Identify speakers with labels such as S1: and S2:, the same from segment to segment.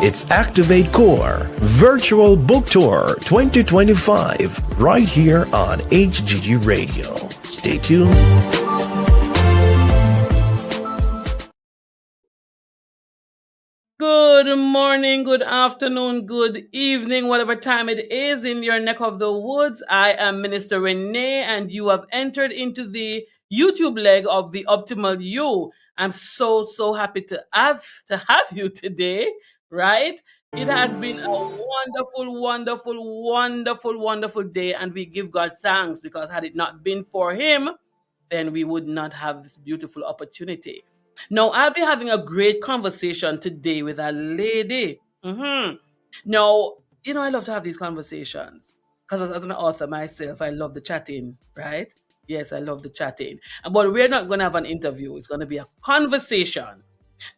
S1: It's Activate Core Virtual Book Tour 2025 right here on HGG Radio. Stay tuned.
S2: Good morning, good afternoon, good evening, whatever time it is in your neck of the woods. I am Minister Renee, and you have entered into the YouTube leg of the Optimal You. I'm so happy to have you today, right? It has been a wonderful day, and we give God thanks because had it not been for Him, then we would not have this beautiful opportunity. Now, I'll be having a great conversation today with a lady. Now, I love to have these conversations because as an author myself, I love the chatting, right? Yes, I love the chatting. But we're not going to have an interview. It's going to be a conversation.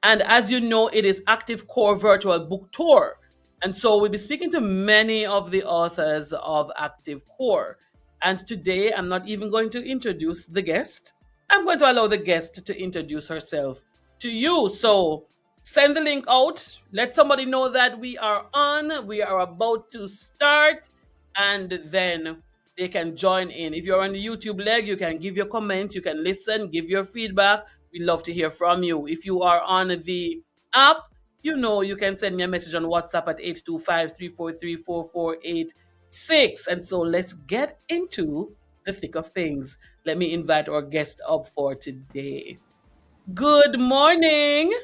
S2: And as you know, it is Active Core Virtual Book Tour. And so we'll be speaking to many of the authors of Active Core. And today, I'm not even going to introduce the guest. I'm going to allow the guest to introduce herself to you. So send the link out. Let somebody know that we are on. We are about to start. And then they can join in. If you're on the YouTube leg, you can give your comments. You can listen, give your feedback. We love to hear from you. If you are on the app, you can send me a message on WhatsApp at 825-343-4486. And so let's get into the thick of things. Let me invite our guest up for today. Good morning.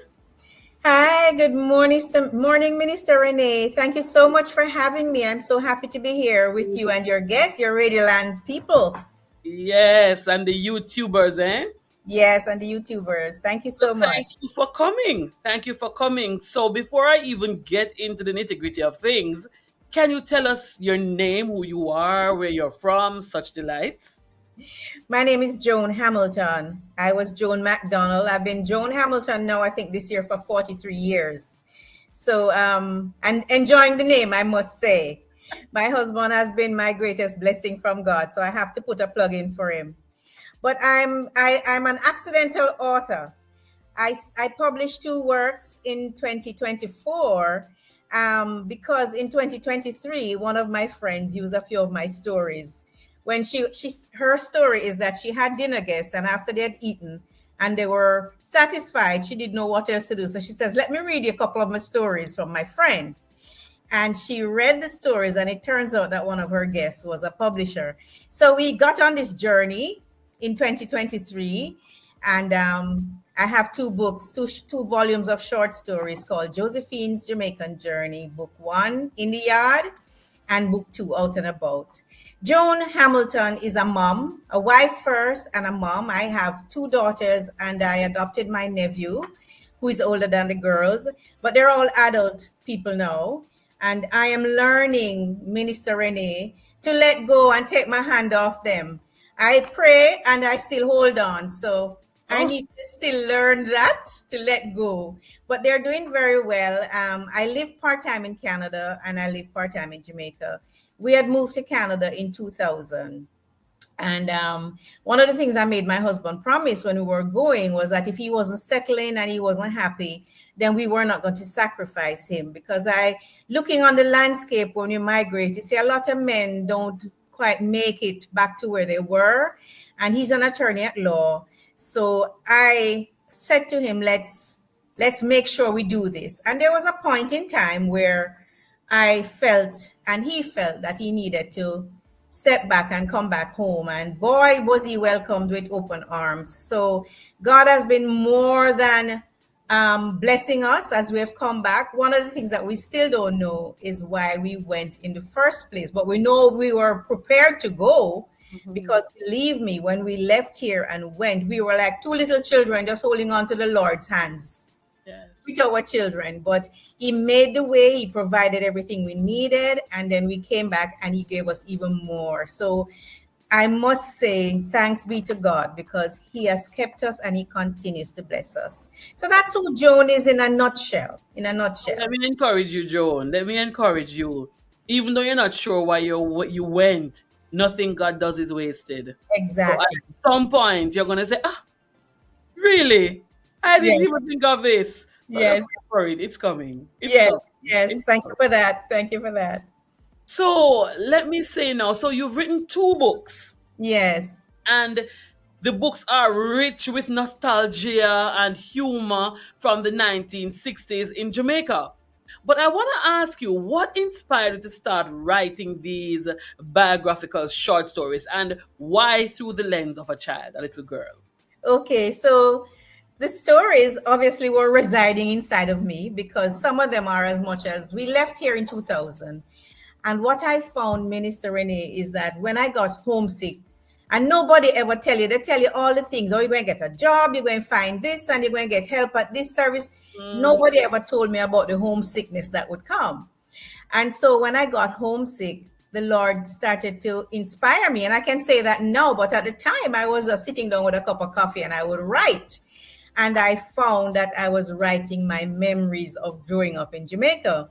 S3: Hi, good morning, Minister Renee. Thank you so much for having me. I'm so happy to be here with you and your guests, your Radioland people.
S2: Yes, and the YouTubers,
S3: Yes, and the YouTubers. Thank you so much.
S2: Thank you for coming. Thank you for coming. So before I even get into the nitty-gritty of things, can you tell us your name, who you are, where you're from, such delights?
S3: My name is Joan Hamilton. I was Joan McDonald. I've been Joan Hamilton now, I think this year for 43 years. So, and enjoying the name, I must say. My husband has been my greatest blessing from God, so I have to put a plug in for him. But I'm an accidental author. I published 2 works in 2024 because in 2023, one of my friends used a few of my stories. When her story is that she had dinner guests, and after they had eaten and they were satisfied, she didn't know what else to do. So she says, let me read you a couple of my stories from my friend. And she read the stories, and it turns out that one of her guests was a publisher. So we got on this journey in 2023, and I have 2 books, two volumes of short stories called Josephine's Jamaican Journey, book 1, In the Yard, and book 2, Out and About. Joan Hamilton is a mom, a wife first and a mom. I have 2 daughters, and I adopted my nephew, who is older than the girls, but they're all adult people now. And I am learning, Minister Renee, to let go and take my hand off them. I pray and I still hold on. So I need to still learn that, to let go. But they're doing very well. I live part-time in Canada and I live part-time in Jamaica. We had moved to Canada in 2000. And one of the things I made my husband promise when we were going was that if he wasn't settling and he wasn't happy, then we were not going to sacrifice him. Because looking on the landscape when you migrate, you see a lot of men don't quite make it back to where they were. And he's an attorney at law. So I said to him, let's make sure we do this. And there was a point in time where I felt, and he felt, that he needed to step back and come back home. And boy, was he welcomed with open arms. So God has been more than blessing us as we have come back. One of the things that we still don't know is why we went in the first place, but we know we were prepared to go. Because believe me, when we left here and went, we were like 2 little children just holding on to the Lord's hands. Yes. With our children. But he made the way, he provided everything we needed, and then we came back and he gave us even more. So I must say thanks be to God, because he has kept us and he continues to bless us. So that's who Joan is in a nutshell.
S2: Let me encourage you, Joan. Let me encourage you. Even though you're not sure why you went, nothing God does is wasted.
S3: Exactly.
S2: So at some point, you're going to say, really? I didn't even think of this. So
S3: yes.
S2: I'm worried. It's coming.
S3: Yes. Yes, thank you for that. Thank you for that.
S2: So let me say now, so you've written two books,
S3: Yes.
S2: and the books are rich with nostalgia and humor from the 1960s in Jamaica. But I want to ask you, what inspired you to start writing these biographical short stories, and why through the lens of a child, a little girl?
S3: Okay, so the stories obviously were residing inside of me because some of them are as much as we left here in 2000. And what I found, Minister Renee, is that when I got homesick, and nobody ever tell you, they tell you all the things. Oh, you're going to get a job, you're going to find this, and you're going to get help at this service.
S2: Mm,
S3: Nobody ever told me about the homesickness that would come. And so when I got homesick, the Lord started to inspire me. And I can say that now, but at the time I was sitting down with a cup of coffee and I would write. And I found that I was writing my memories of growing up in Jamaica.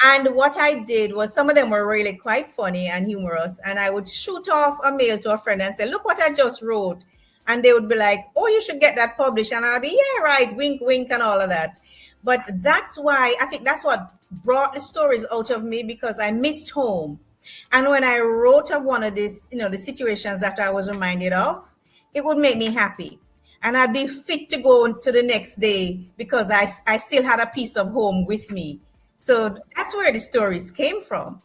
S3: And what I did was some of them were really quite funny and humorous. And I would shoot off a mail to a friend and say, look what I just wrote. And they would be like, oh, you should get that published. And I'd be, yeah, right, wink, wink, and all of that. But that's why I think that's what brought the stories out of me, because I missed home. And when I wrote of one of these, the situations that I was reminded of, it would make me happy. And I'd be fit to go to the next day because I still had a piece of home with me. So that's where the stories came from.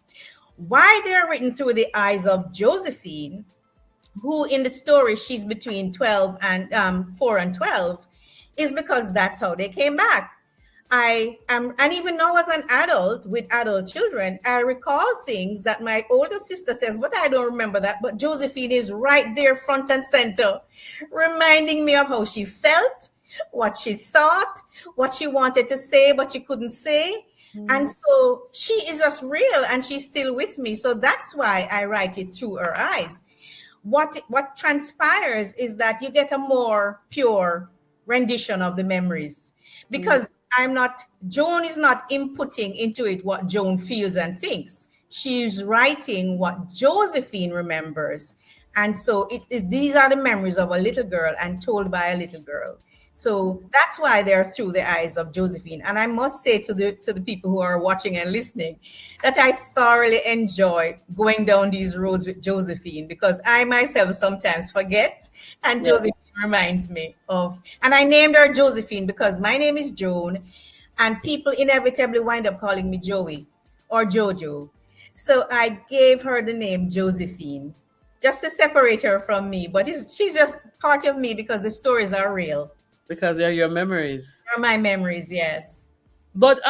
S3: Why they're written through the eyes of Josephine, who in the story, she's between 12 and 4 and 12, is because that's how they came back. I am, and even now as an adult with adult children, I recall things that my older sister says, but I don't remember that. But Josephine is right there front and center, reminding me of how she felt, what she thought, what she wanted to say, but she couldn't say. And so she is just real and she's still with me. So that's why I write it through her eyes. What transpires is that you get a more pure rendition of the memories, because Joan is not inputting into it what Joan feels and thinks. She's writing what Josephine remembers. And so these are the memories of a little girl and told by a little girl. So that's why they're through the eyes of Josephine. And I must say to the people who are watching and listening that I thoroughly enjoy going down these roads with Josephine, because I myself sometimes forget, and Josephine reminds me of. And I named her Josephine because my name is Joan, and people inevitably wind up calling me Joey or Jojo. So I gave her the name Josephine just to separate her from me. But she's just part of me because the stories are real.
S2: because they're your memories.
S3: They're my memories, yes.
S2: But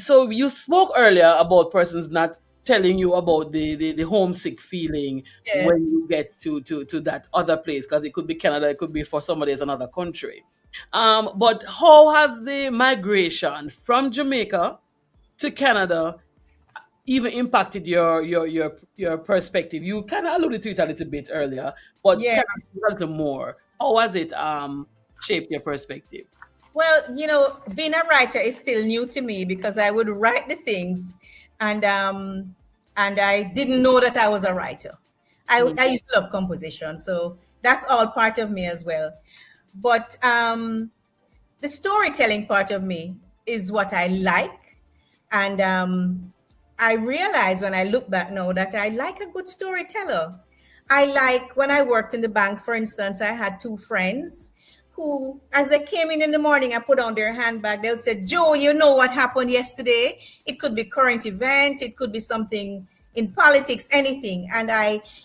S2: so you spoke earlier about persons not telling you about the homesick feeling when
S3: Yes.
S2: you get to that other place, because it could be Canada, it could be for somebody in another country. But how has the migration from Jamaica to Canada even impacted your perspective? You kind of alluded to it a little bit earlier, but
S3: Yeah.
S2: kind of a little more. How has it shaped your perspective?
S3: Well, being a writer is still new to me because I would write the things, and I didn't know that I was a writer. I used to love composition, so that's all part of me as well. But the storytelling part of me is what I like, and I realize when I look back now that I like a good storyteller. I like when I worked in the bank, for instance, I had two friends who, as they came in the morning and put on their handbag, they would say, Joe, you know what happened yesterday? It could be current event, it could be something in politics, anything. And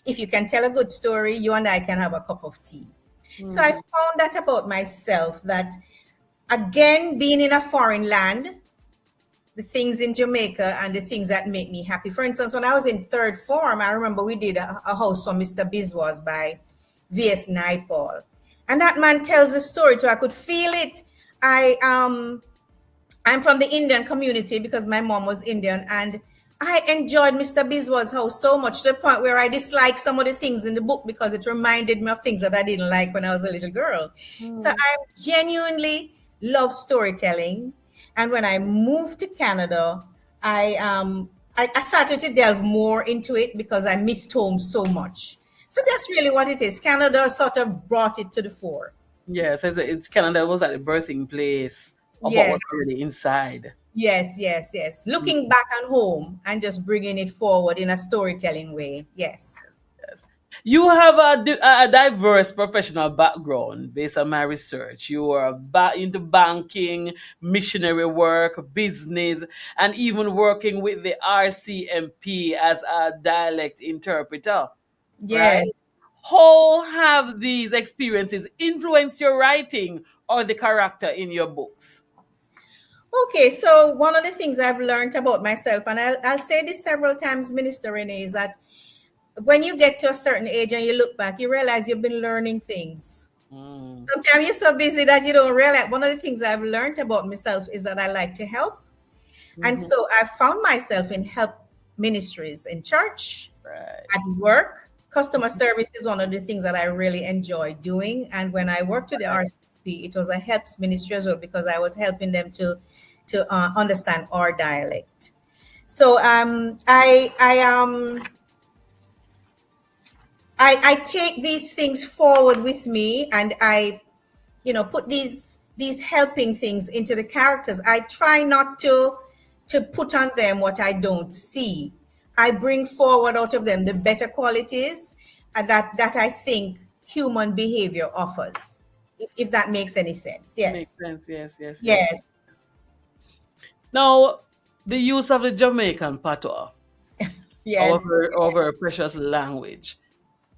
S3: if you can tell a good story, you and I can have a cup of tea. So I found that about myself, that again, being in a foreign land, the things in Jamaica and the things that make me happy. For instance, when I was in third form, I remember we did a house for Mr. Bizwas by V.S. Naipaul. And that man tells the story too. I could feel it. I'm from the Indian community because my mom was Indian, and I enjoyed Mr. Bizwas' house so much to the point where I disliked some of the things in the book because it reminded me of things that I didn't like when I was a little girl. So I genuinely love storytelling. And when I moved to Canada, I started to delve more into it because I missed home so much. So that's really what it is. Canada sort of brought it to the fore.
S2: Yes, it's Canada was at the birthing place of what
S3: Yes.
S2: was already inside.
S3: Yes, yes, yes. Looking back on home and just bringing it forward in a storytelling way. Yes.
S2: Yes. You have a diverse professional background based on my research. You are into banking, missionary work, business, and even working with the RCMP as a dialect interpreter, right?
S3: Yes.
S2: How have these experiences influenced your writing or the character in your books?
S3: Okay, so one of the things I've learned about myself, and I'll say this several times, Minister Renee, is that when you get to a certain age and you look back, you realize you've been learning things.
S2: Mm,
S3: Sometimes you're so busy that you don't realize. One of the things I've learned about myself is that I like to help. And
S2: mhm.
S3: so I found myself in help ministries in church,
S2: Right.
S3: at work. Customer service is one of the things that I really enjoy doing. And when I worked with the
S2: Right.
S3: RCP, it was a helps ministry as well because I was helping them to understand our dialect. So I take these things forward with me, and I put these helping things into the characters. I try not to put on them what I don't see. I bring forward out of them the better qualities that I think human behavior offers, if that makes any sense.
S2: Makes
S3: Yes.
S2: sense. Yes, yes, yes.
S3: Yes.
S2: Now, the use of the Jamaican patois,
S3: Yes.
S2: our very precious language,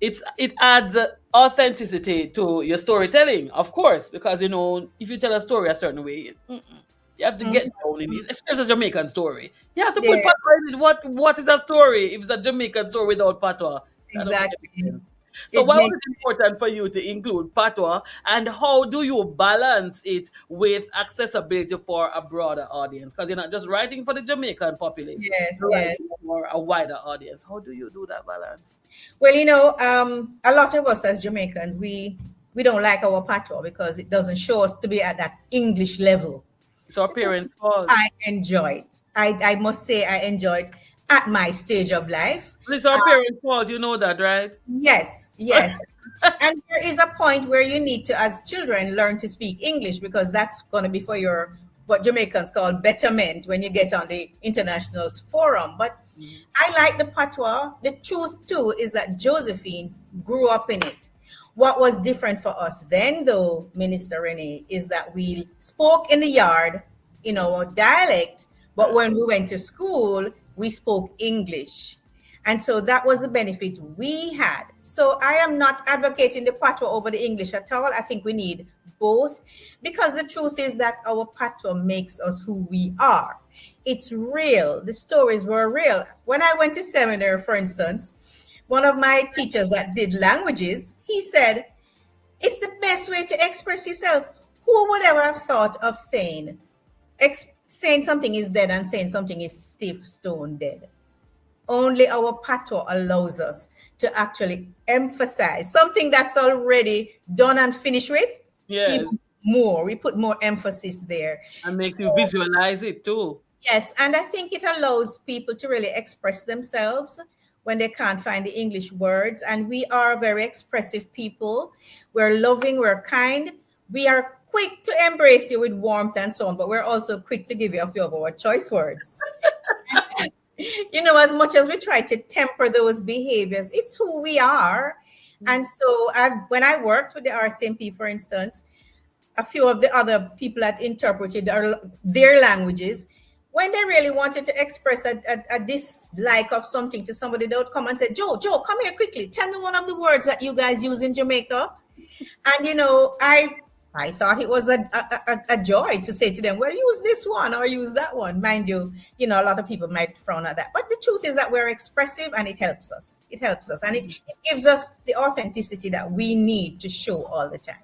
S2: it adds authenticity to your storytelling, of course, because if you tell a story a certain way, you have to
S3: Mhm.
S2: get down in it. Especially a Jamaican story, you have to put
S3: Yeah,
S2: patois in it. What is a story if it's a Jamaican story without patois? That doesn't make any
S3: exactly.
S2: sense. So,
S3: It
S2: why was
S3: makes
S2: it important for you to include patois, and how do you balance it with accessibility for a broader audience? Because you're not just writing for the Jamaican populace,
S3: yes,
S2: you're
S3: yes.
S2: writing for a wider audience. How do you do that balance?
S3: Well, a lot of us as Jamaicans, we don't like our patois because it doesn't show us to be at that English level.
S2: It's our
S3: The truth is,
S2: parents' fault.
S3: I enjoy it. I must say I enjoy it at my stage of life.
S2: But it's our parents' fault. You know that, right?
S3: Yes, yes. And there is a point where you need to, as children, learn to speak English because that's going to be for your what Jamaicans call betterment when you get on the international forum. But
S2: Mhm.
S3: I like the patois. The truth too is that Josephine grew up in it. What was different for us then, though, Minister Renee, is that we spoke in the yard in our dialect, but
S2: Right.
S3: when we went to school, we spoke English. And so that was the benefit we had. So I am not advocating the patois over the English at all. I think we need both because the truth is that our patois makes us who we are. It's real. The stories were real. When I went to seminary, for instance, one of my teachers that did languages, he said, it's the best way to express yourself. Who would ever have thought of saying something is dead and saying something is stiff stone dead? Only our patois allows us to actually emphasize something that's already done and finished with,
S2: Yes.
S3: even more. We put more emphasis there.
S2: And makes you
S3: So,
S2: visualize it too.
S3: yes, and I think it allows people to really express themselves when they can't find the English words. And we are very expressive people. We're loving, we're kind. We are quick to embrace you with warmth and so on, but we're also quick to give you a few of our choice words. As much as we try to temper those behaviors, it's who we are. And so when I worked with the RCMP, for instance, a few of the other people that interpreted their languages, when they really wanted to express a dislike of something to somebody, they would come and say, Joe, come here quickly. Tell me one of the words that you guys use in Jamaica. And I thought it was a joy to say to them, well, use this one or use that one. Mind you, a lot of people might frown at that. But the truth is that we're expressive and it helps us. It helps us. And it gives us the authenticity that we need to show all the time.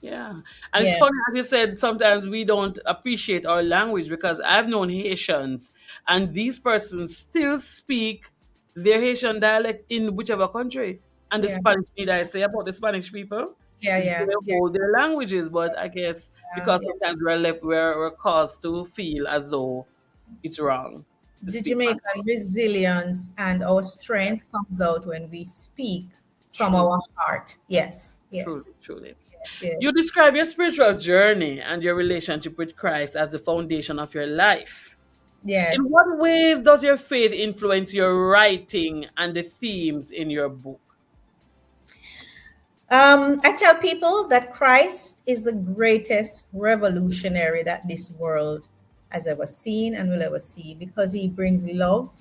S2: Yeah. And it's
S3: Yeah.
S2: funny, as you said, sometimes we don't appreciate our language because I've known Haitians and these persons still speak their Haitian dialect in whichever country. And the
S3: Yeah.
S2: Spanish need I say about the Spanish people
S3: Yeah.
S2: is
S3: Yeah.
S2: they
S3: Yeah.
S2: hold their languages, but I guess because
S3: Yeah.
S2: sometimes we're caused to feel as though it's wrong to
S3: The
S2: speak
S3: Jamaican
S2: Patois.
S3: resilience and our strength comes out when we speak from
S2: True,
S3: our heart. Yes.
S2: truly,
S3: Yes.
S2: truly.
S3: Yes,
S2: You
S3: yes,
S2: describe your spiritual journey and your relationship with Christ as the foundation of your life. In
S3: yes.
S2: what ways does your faith influence your writing and the themes in your book?
S3: I tell people that Christ is the greatest revolutionary that this world has ever seen and will ever see because he brings love.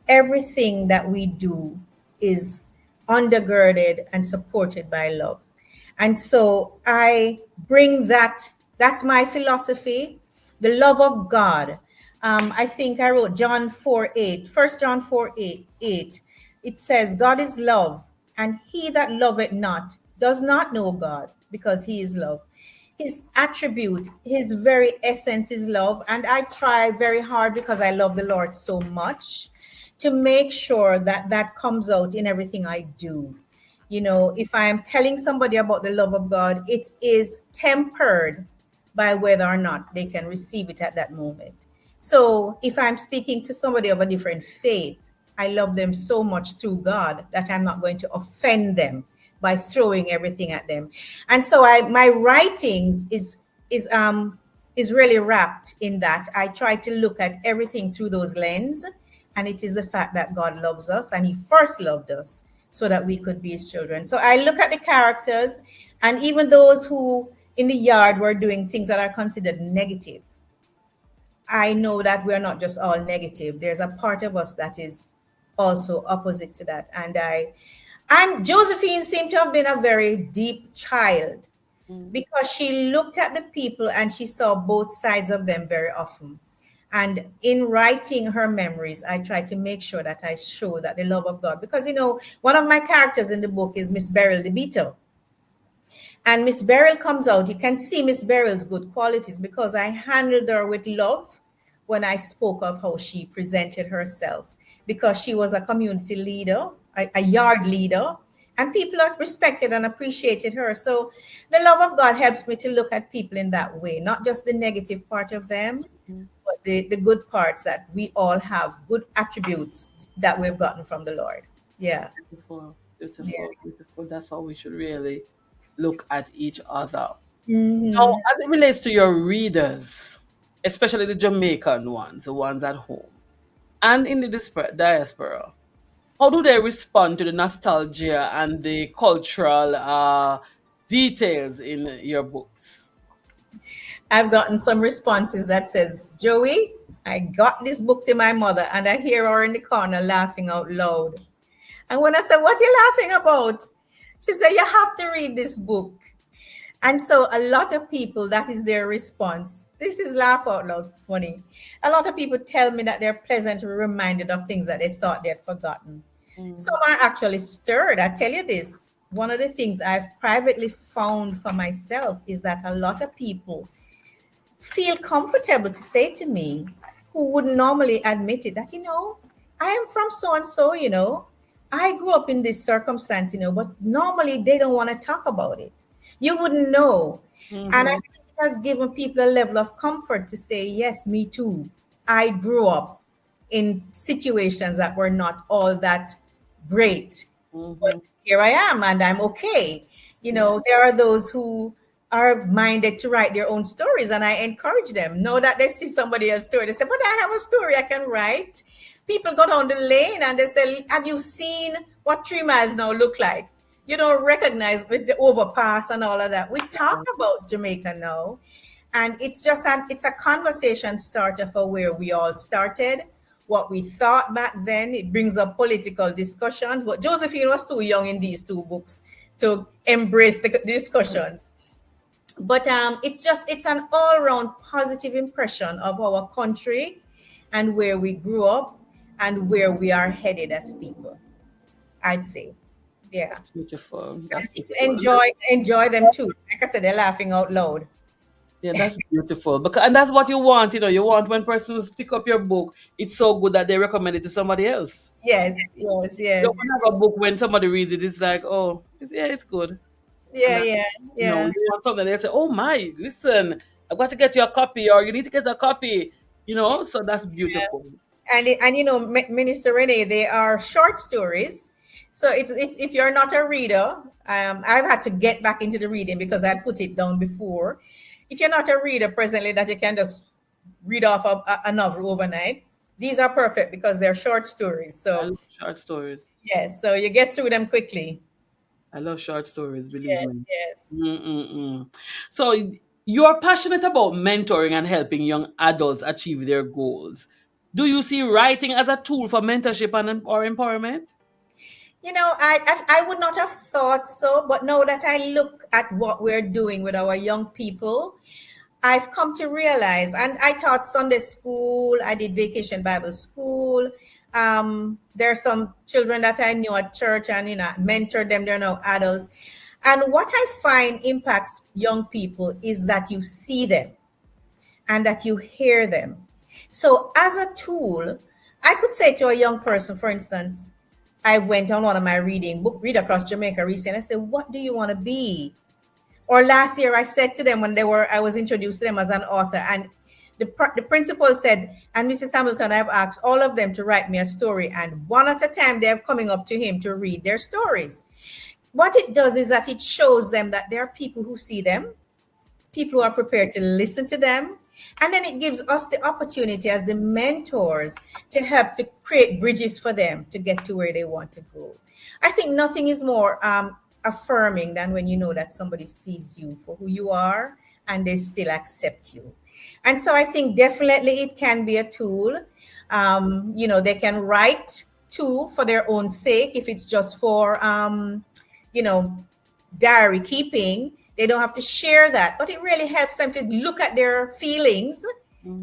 S3: Everything that we do is undergirded and supported by love. And so I bring that, that's my philosophy, the love of God. I think I wrote John 4 8, 1 John 4 8. It says, God is love, and he that loveth not does not know God, because he is love. His attribute, his very essence is love. And I try very hard, because I love the Lord so much, to make sure that that comes out in everything I do. You know, if I'm telling somebody about the love of God, it is tempered by whether or not they can receive it at that moment. So if I'm speaking to somebody of a different faith, I love them so much through God that I'm not going to offend them by throwing everything at them. And so my writings is really wrapped in that. I try to look at everything through those lens, and it is the fact that God loves us, and he first loved us so that we could be his children. So I look at the characters, and even those who in the yard were doing things that are considered negative, I know that we're not just all negative. There's a part of us that is also opposite to that. And Josephine seemed to have been a very deep child, because she looked at the people and she saw both sides of them very often. And in writing her memories, I try to make sure that I show that the love of God, because one of my characters in the book is Miss Beryl the Beetle. And Miss Beryl comes out. You can see Miss Beryl's good qualities, because I handled her with love when I spoke of how she presented herself, because she was a community leader, a yard leader, and people have respected and appreciated her. So the love of God helps me to look at people in that way, not just the negative part of them, but the good parts, that we all have good attributes that we've gotten from the Lord. Yeah.
S2: Beautiful,
S3: Yeah.
S2: beautiful, beautiful. That's how we should really look at each other. Now,
S3: Mhm.
S2: as it relates to your readers, especially the Jamaican ones, the ones at home, and in the diaspora, how do they respond to the nostalgia and the cultural details in your books?
S3: I've gotten some responses that says, Joey, I got this book to my mother, and I hear her in the corner laughing out loud. And when I said, what are you laughing about? She said, you have to read this book. And so a lot of people, that is their response. This is laugh out loud funny. A lot of people tell me that they're pleasantly reminded of things that they thought they had forgotten. Some are actually stirred. I tell you this, one of the things I've privately found for myself is that a lot of people feel comfortable to say to me, who wouldn't normally admit it, that, I am from so and so, I grew up in this circumstance, but normally they don't want to talk about it. You wouldn't know. And I
S2: Mm-hmm.
S3: think it has given people a level of comfort to say, yes, me too. I grew up in situations that were not all that great, but
S2: Mm-hmm.
S3: here I am and I'm okay.
S2: Yeah.
S3: There are those who are minded to write their own stories, and I encourage them. Know that they see somebody else's story, they say, but I have a story I can write. People go down the lane and they say, have you seen what 3 miles now look like? You don't recognize with the overpass and all of that. We talk about Jamaica now, and it's a conversation starter for where we all started, what we thought back then. It brings up political discussions, but Josephine was too young in these two books to embrace the discussions. But it's an all-round positive impression of our country and where we grew up and where we are headed as people, I'd say. Yeah.
S2: That's beautiful. That's
S3: And people
S2: beautiful.
S3: enjoy them too. Like I said, they're laughing out loud.
S2: Yeah, that's beautiful. Because and that's what you want, you want when persons pick up your book, it's so good that they recommend it to somebody else.
S3: Yes, yes,
S2: You
S3: yes.
S2: don't have a book when somebody reads it, it's like, oh, yeah, it's good. And
S3: Yeah,
S2: that,
S3: yeah, yeah.
S2: you want something, they say, oh my, listen, I've got to get you a copy, or you need to get a copy, so that's beautiful.
S3: And Minister Renee, they are short stories, So it's if you're not a reader, I've had to get back into the reading because I'd put it down before. If you're not a reader presently, that you can just read off a novel overnight, these are perfect because they're short stories.
S2: I
S3: So
S2: love short stories.
S3: yes, so you get through them quickly.
S2: I love short stories, believe
S3: Yes,
S2: me.
S3: yes.
S2: Mm-mm-mm. So you're passionate about mentoring and helping young adults achieve their goals. Do you see writing as a tool for mentorship and or empowerment?
S3: You know, I would not have thought so, but now that I look at what we're doing with our young people, I've come to realize, and I taught Sunday school, I did vacation Bible school. There are some children that I knew at church and, mentored them. They're now adults. And what I find impacts young people is that you see them and that you hear them. So, as a tool, I could say to a young person, for instance, I went on one of my read across Jamaica recently. I said, "What do you want to be?" Or last year, I said to them when I was introduced to them as an author, and the principal said, "And Mrs. Hamilton, I've asked all of them to write me a story, and one at a time, they're coming up to him to read their stories." What it does is that it shows them that there are people who see them, people who are prepared to listen to them. And then it gives us the opportunity as the mentors to help to create bridges for them to get to where they want to go. I think nothing is more affirming than when you know that somebody sees you for who you are and they still accept you. And so I think definitely it can be a tool. They can write too for their own sake if it's just for, you know, diary keeping. They don't have to share that, but it really helps them to look at their feelings,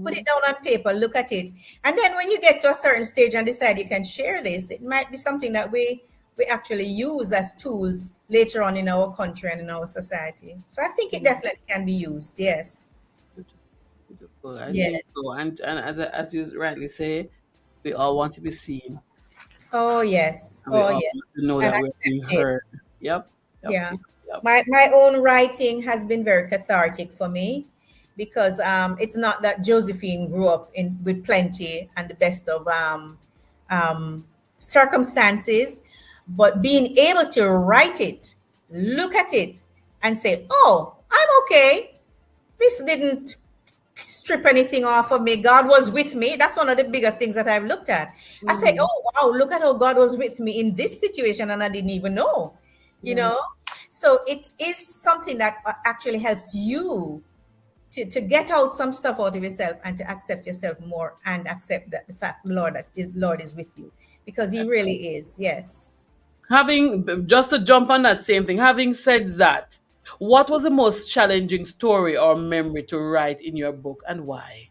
S3: put it down on paper, look at it. And then when you get to a certain stage and decide you can share this, it might be something that we actually use as tools later on in our country and in our society. So I think it definitely can be used. Yes.
S2: Beautiful. Beautiful. I think
S3: Yes.
S2: so. And as you rightly say, we all want to be seen,
S3: Oh, yes.
S2: and we
S3: Oh,
S2: all
S3: yes.
S2: want to know
S3: And
S2: that we're being
S3: accepted.
S2: heard. Yep. Yep.
S3: Yeah.
S2: Yep. Yep.
S3: My own writing has been very cathartic for me because it's not that Josephine grew up in with plenty and the best of um, circumstances, but being able to write it, look at it, and say, "Oh, I'm okay. This didn't strip anything off of me. God was with me." That's one of the bigger things that I've looked at. I say,
S2: Mhm.
S3: "Oh, wow, look at how God was with me in this situation, and I didn't even know." You
S2: Yeah.
S3: know, so it is something that actually helps you to get out some stuff out of yourself and to accept yourself more and accept that the fact Lord is with you because He really is. Yes.
S2: Just to jump on that same thing, having said that, what was the most challenging story or memory to write in your book and why?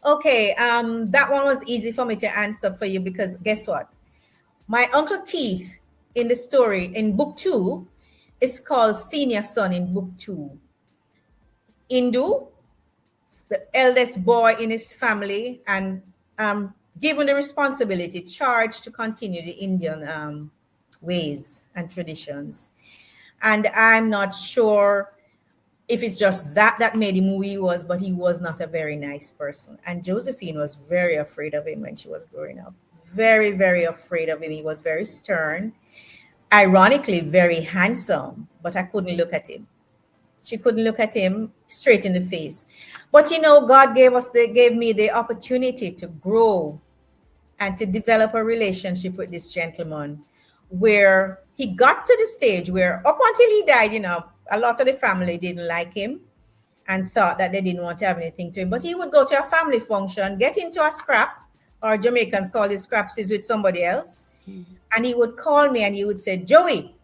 S3: Okay. That one was easy for me to answer for you because guess what? My Uncle Keith in the story in book two is called Senior Son in book two. Indu, the eldest boy in his family, and given the responsibility, charged to continue the Indian ways and traditions. And I'm not sure if it's just that made him who he was, but he was not a very nice person. And Josephine was very afraid of him when she was growing up. Very, very afraid of him. He was very stern, ironically, very handsome, but I couldn't look at him. She couldn't look at him straight in the face. But God gave me the opportunity to grow and to develop a relationship with this gentleman where he got to the stage where up until he died, a lot of the family didn't like him and thought that they didn't want to have anything to him. But he would go to a family function, get into a scrap, or Jamaicans call it scrapsies with somebody else.
S2: Mhm.
S3: And he would call me and he would say, "Joey,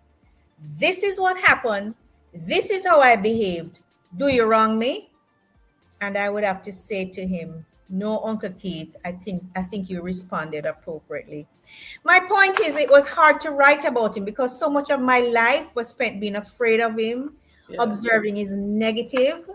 S3: this is what happened. This is how I behaved. Do you wrong me?" And I would have to say to him, "No, Uncle Keith, I think you responded appropriately." My point is it was hard to write about him because so much of my life was spent being afraid of him,
S2: Yeah.
S3: observing his negative.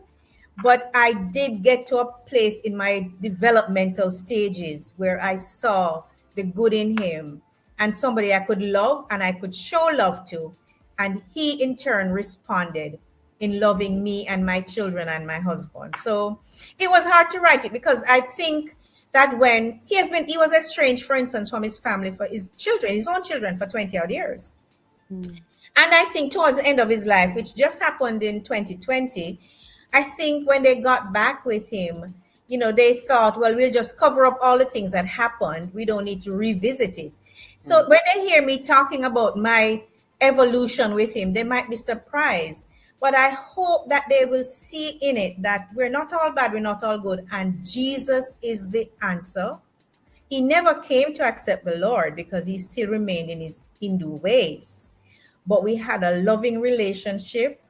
S3: But I did get to a place in my developmental stages where I saw the good in him and somebody I could love and I could show love to. And he in turn responded in loving me and my children and my husband. So it was hard to write it because I think that when he was estranged, for instance, from his family, for his children, his own children, for 20 odd years.
S2: Mm.
S3: And I think towards the end of his life, which just happened in 2020, I think when they got back with him, they thought, well, we'll just cover up all the things that happened. We don't need to revisit it. So when they hear me talking about my evolution with him, they might be surprised. But I hope that they will see in it that we're not all bad, we're not all good, and Jesus is the answer. He never came to accept the Lord because he still remained in his Hindu ways. But we had a loving relationship.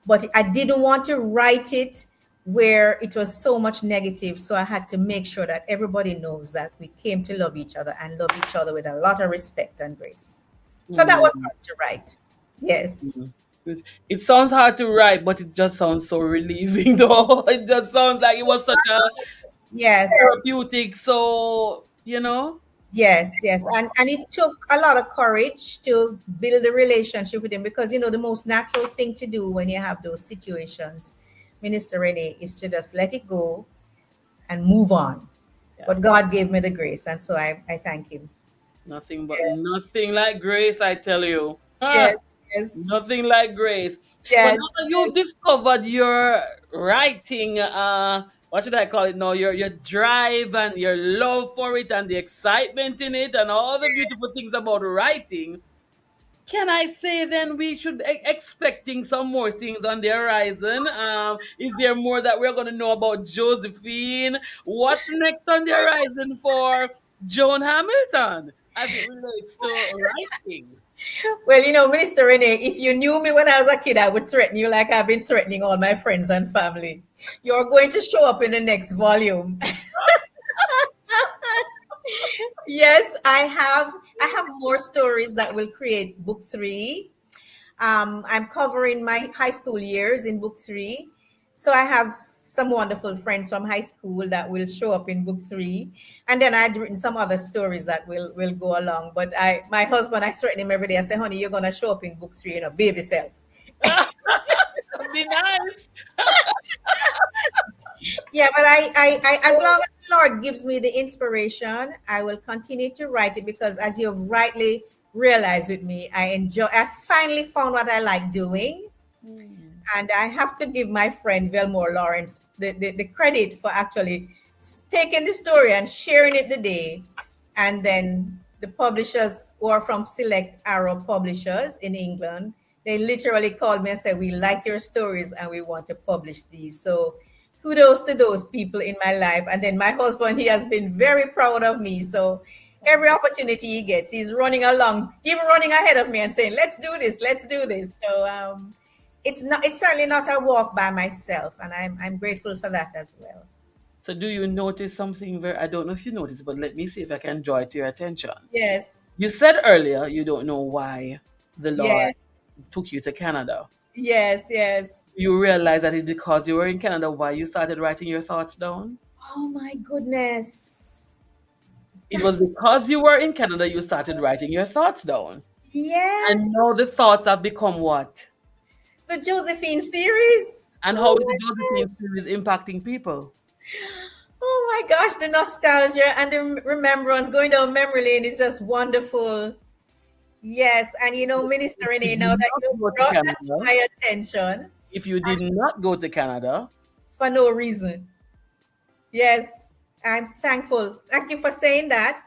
S3: But I didn't want to write it where it was so much negative. So I had to make sure that everybody knows that we came to love each other and love each other with a lot of respect and grace. So that was hard to write. Yes.
S2: It sounds hard to write, but it just sounds so relieving, though. It just sounds like it was such a
S3: Yes.
S2: therapeutic. So,
S3: Yes, yes. And it took a lot of courage to build a relationship with him because, the most natural thing to do when you have those situations, Minister Renee, is to just let it go and move on.
S2: Yeah.
S3: But God gave me the grace. And so I thank him.
S2: Nothing like grace, I tell you.
S3: Yes, yes,
S2: Nothing like grace. But
S3: yes,
S2: now you've discovered your writing, what should I call it now? Your drive and your love for it and the excitement in it and all the beautiful things about writing. Can I say then we should expecting some more things on the horizon? Is there more that we're going to know about Josephine? What's next on the horizon for Joan Hamilton as it relates to writing?
S3: Well, Minister Renee, if you knew me when I was a kid, I would threaten you like I've been threatening all my friends and family. You're going to show up in the next volume. Yes, I have more stories that will create book 3. I'm covering my high school years in book 3. So I have some wonderful friends from high school that will show up in book 3. And then I'd written some other stories that will go along. But my husband, I threaten him every day. I say, honey, you're gonna show up in book 3, behave yourself.
S2: Be nice.
S3: Yeah, but I as long as the Lord gives me the inspiration, I will continue to write it because as you've rightly realized with me, I finally found what I like doing. And I have to give my friend Velmore Lawrence the credit for actually taking the story and sharing it today. And then the publishers who are from Select Arrow Publishers in England, they literally called me and said, we like your stories and we want to publish these. So kudos to those people in my life. And then my husband, he has been very proud of me. So every opportunity he gets, he's running along, even running ahead of me and saying, let's do this, let's do this. So it's certainly not a walk by myself, and I'm grateful for that as well.
S2: So do you notice something I don't know if you noticed, but let me see if I can draw it to your attention.
S3: Yes.
S2: You said earlier you don't know why the Lord
S3: Yes.
S2: took you to Canada.
S3: Yes, yes.
S2: You realize that it's because you were in Canada why you started writing your thoughts down?
S3: Oh my goodness.
S2: It was because you were in Canada you started writing your thoughts down.
S3: Yes.
S2: And now the thoughts have become what?
S3: The Josephine series.
S2: And how is the Josephine series impacting people?
S3: Oh my gosh, the nostalgia and the remembrance going down memory lane is just wonderful. Yes, and Minister Renee, now that you brought that to my attention.
S2: If you did not go to Canada.
S3: For no reason. Yes, I'm thankful. Thank you for saying that.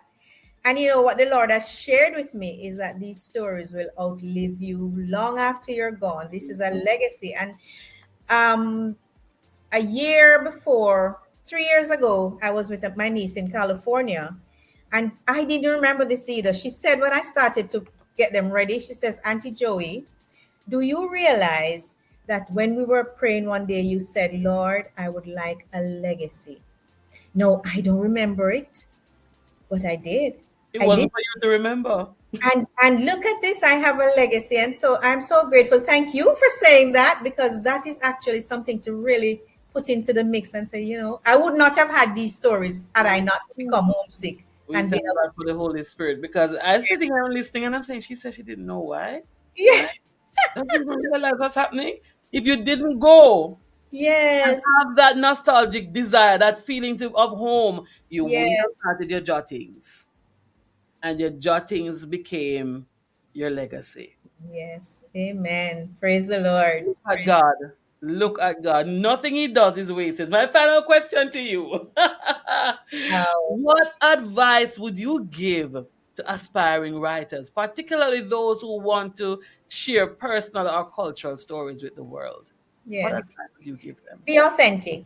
S3: And what the Lord has shared with me is that these stories will outlive you long after you're gone. This is a legacy. And a year before, 3 years ago, I was with my niece in California. And I didn't remember this either. She said when I started to get them ready, she says, Auntie Joey, do you realize that when we were praying one day, you said, Lord, I would like a legacy? No, I don't remember it, but I did.
S2: It wasn't for you to remember.
S3: And look at this, I have a legacy. And so I'm so grateful. Thank you for saying that, because that is actually something to really put into the mix and say, I would not have had these stories had I not become homesick.
S2: We thank God for the Holy Spirit, because I was sitting here and listening and I'm saying, she said she didn't know why.
S3: Yeah.
S2: Don't you realize what's happening? If you didn't go, and
S3: Yes.
S2: have that nostalgic desire, that feeling of home, you wouldn't have
S3: Yes.
S2: started your jottings. And your jottings became your legacy.
S3: Yes. Amen. Praise the Lord.
S2: Look at
S3: Praise.
S2: God. Look at God. Nothing he does is wasted. My final question to you.
S3: Wow.
S2: What advice would you give to aspiring writers, particularly those who want to share personal or cultural stories with the world? What
S3: Yes.
S2: advice would you give them?
S3: Be authentic.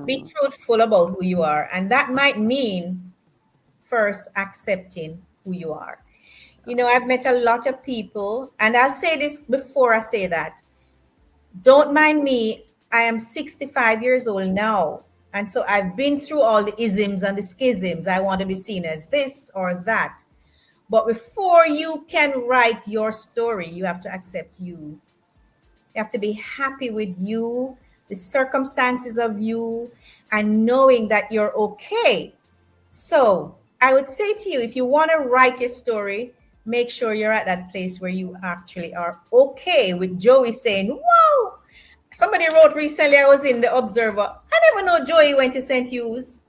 S3: Be
S2: Mm,
S3: truthful about who you are. And that might mean first accepting who you are. I've met a lot of people, and I'll say this before I say that. Don't mind me. I am 65 years old now. And so I've been through all the isms and the schisms. I want to be seen as this or that. But before you can write your story, you have to accept you. You have to be happy with you, the circumstances of you, and knowing that you're okay. So I would say to you, if you want to write your story, make sure you're at that place where you actually are okay with Joey saying, "Wow." Somebody wrote recently, I was in the Observer. I never know Joey went to St. Hugh's.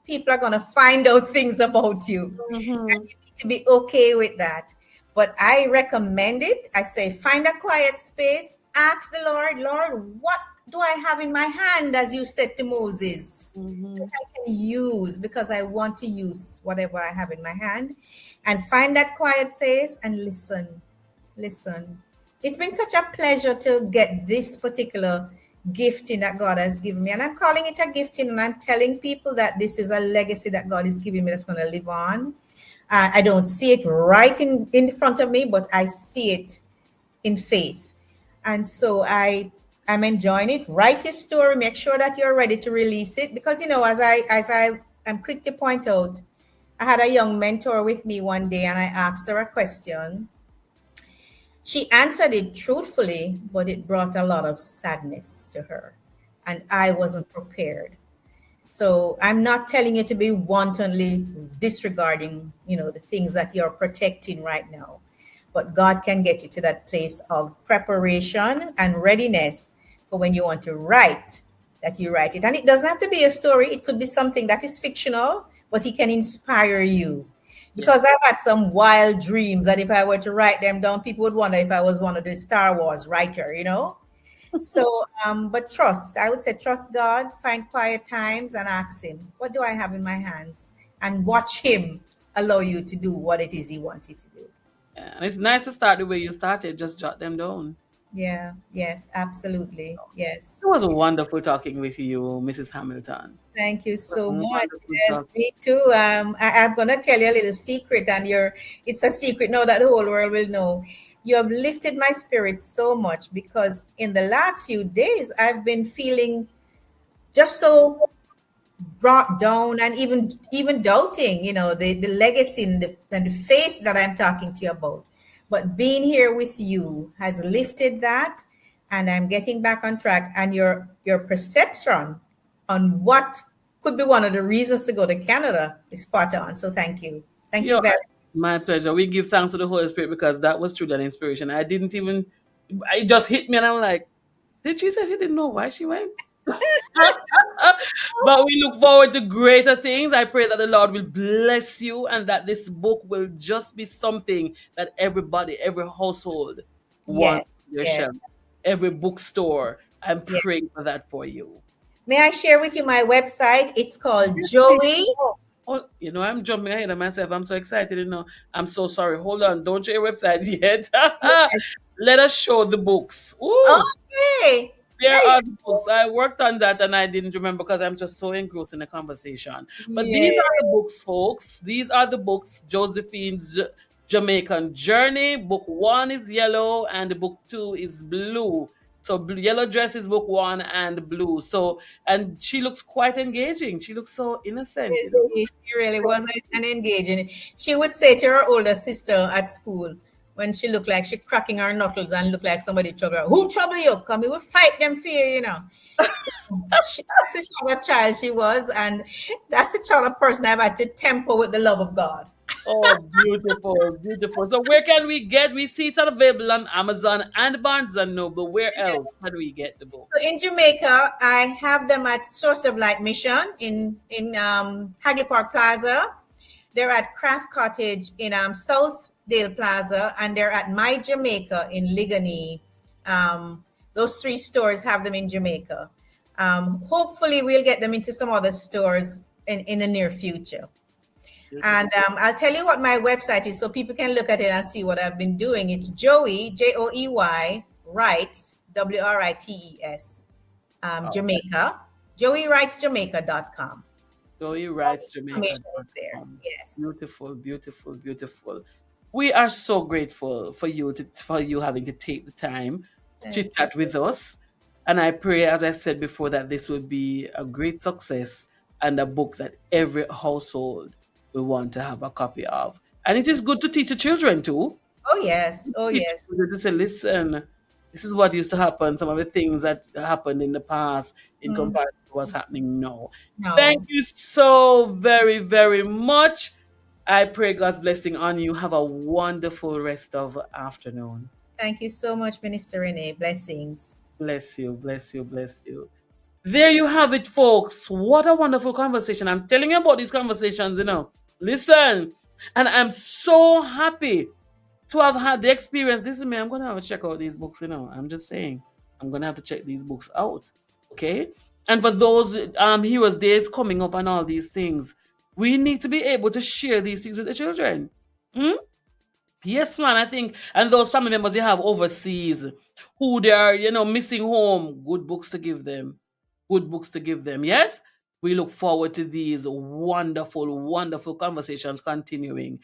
S3: People are going to find out things about you. And
S2: mhm,
S3: you need to be okay with that. But I recommend it. I say, find a quiet space. Ask the Lord, Lord, what do I have in my hand, as you said to Moses, that
S2: mhm.
S3: I can use, because I want to use whatever I have in my hand. And find that quiet place and listen. Listen. It's been such a pleasure to get this particular gifting that God has given me. And I'm calling it a gifting, and I'm telling people that this is a legacy that God is giving me that's going to live on. I don't see it right in front of me, but I see it in faith. And so I'm enjoying it. Write your story, make sure that you're ready to release it. Because as I am quick to point out, I had a young mentor with me one day, and I asked her a question. She answered it truthfully, but it brought a lot of sadness to her. And I wasn't prepared. So I'm not telling you to be wantonly disregarding, the things that you're protecting right now. But God can get you to that place of preparation and readiness for when you want to write, that you write it. And it doesn't have to be a story. It could be something that is fictional, but it can inspire you. Because
S2: Yes.
S3: I've had some wild dreams that if I were to write them down, people would wonder if I was one of the Star Wars writer. So, but trust, I would say trust God, find quiet times and ask Him, what do I have in my hands? And watch Him allow you to do what it is He wants you to do.
S2: Yeah, and it's nice to start the way you started. Just jot them down.
S3: Yeah, yes, absolutely.
S2: It
S3: Yes.
S2: was wonderful talking with you, Mrs. Hamilton.
S3: Thank you
S2: It was
S3: so much.
S2: wonderful
S3: Yes,
S2: talking.
S3: me too. I'm gonna tell you a little secret, and it's a secret now that the whole world will know. You have lifted my spirit so much, because in the last few days I've been feeling just so brought down, and even doubting, the legacy and the faith that I'm talking to you about. But being here with you has lifted that, and I'm getting back on track. And your perception on what could be one of the reasons to go to Canada is spot on. So thank you
S2: Yo,
S3: very
S2: my pleasure. We give thanks to the Holy Spirit because that was truly an inspiration. I didn't even, it just hit me and I'm like, did she say she didn't know why she went? But we look forward to greater things. I pray that the Lord will bless you and that this book will just be something that everybody, every household wants
S3: Yes,
S2: on their
S3: yes,
S2: shelf, every bookstore. I'm
S3: yes.
S2: praying for that for you.
S3: May I share with you my website? It's called
S2: Yes, please.
S3: Joey.
S2: Oh, I'm jumping ahead of myself. I'm so excited. I'm so sorry. Hold on. Don't share your website yet.
S3: Yes.
S2: Let us show the books. Ooh.
S3: Okay.
S2: There
S3: There you
S2: are the books. I worked on that and I didn't remember because I'm just so engrossed in the conversation. But these
S3: Yeah.
S2: are the books, folks. These are the books. Josephine's Jamaican Journey. Book one is yellow and the book two is blue. So yellow dress is book one and blue. So and she looks quite engaging. She looks so innocent.
S3: She really was an engaging. She would say to her older sister at school, when she looked like she cracking her knuckles and looked like somebody trouble her, who trouble you? Come, we will fight them for you. So that's the sort of child she was, and that's the sort of person I've had to temper with the love of God.
S2: Oh, beautiful, beautiful. So where can we get? We see it's available on Amazon and Barnes and Noble. Where else can we get the book?
S3: So in Jamaica, I have them at Source of Light Mission in Hagley Park Plaza. They're at Craft Cottage in Southdale Plaza, and they're at My Jamaica in Ligoni. Those 3 stores have them in Jamaica. Hopefully, we'll get them into some other stores in the near future. And I'll tell you what my website is so people can look at it and see what I've been doing. It's Joey, Joey, Writes, WRITES, Jamaica, JoeyWritesJamaica.com.
S2: Joey Writes Jamaica.
S3: Information is there. Yes.
S2: Beautiful, beautiful, beautiful. We are so grateful for you having to take the time to chit chat with us. And I pray, as I said before, that this will be a great success and a book that every household will want to have a copy of. And it is good to teach the children too.
S3: Oh, yes. Oh,
S2: Teach
S3: yes.
S2: children to say, listen, this is what used to happen, some of the things that happened in the past in comparison to what's happening now.
S3: No.
S2: Thank you so very, very much. I pray God's blessing on you. Have a wonderful rest of the afternoon.
S3: Thank you so much, Minister Renee. Blessings.
S2: Bless you, bless you, bless you. There you have it, folks. What a wonderful conversation. I'm telling you about these conversations, Listen, and I'm so happy to have had the experience. This is me. I'm going to have to check out these books, I'm just saying. I'm going to have to check these books out, okay? And for those Heroes Days coming up and all these things, we need to be able to share these things with the children. Yes, man, I think. And those family members you have overseas who they are, missing home, good books to give them. Good books to give them. Yes? We look forward to these wonderful, wonderful conversations continuing.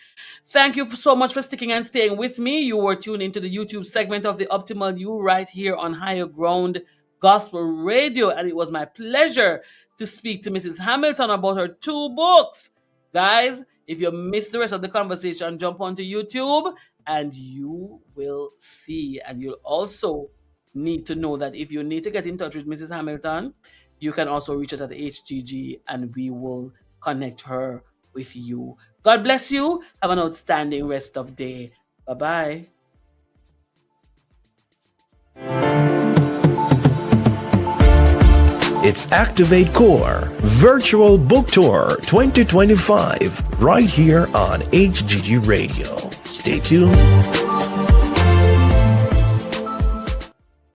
S2: Thank you so much for sticking and staying with me. You were tuned into the YouTube segment of The Optimal You right here on Higher Ground Gospel Radio. And it was my pleasure to speak to Mrs. Hamilton about her 2 books. Guys, if you missed the rest of the conversation, jump onto YouTube and you will see. And you'll also need to know that if you need to get in touch with Mrs. Hamilton, you can also reach us at HGG and we will connect her with you. God bless you. Have an outstanding rest of day. Bye-bye.
S1: It's Activate Core Virtual Book Tour 2025 right here on HGG Radio. Stay tuned.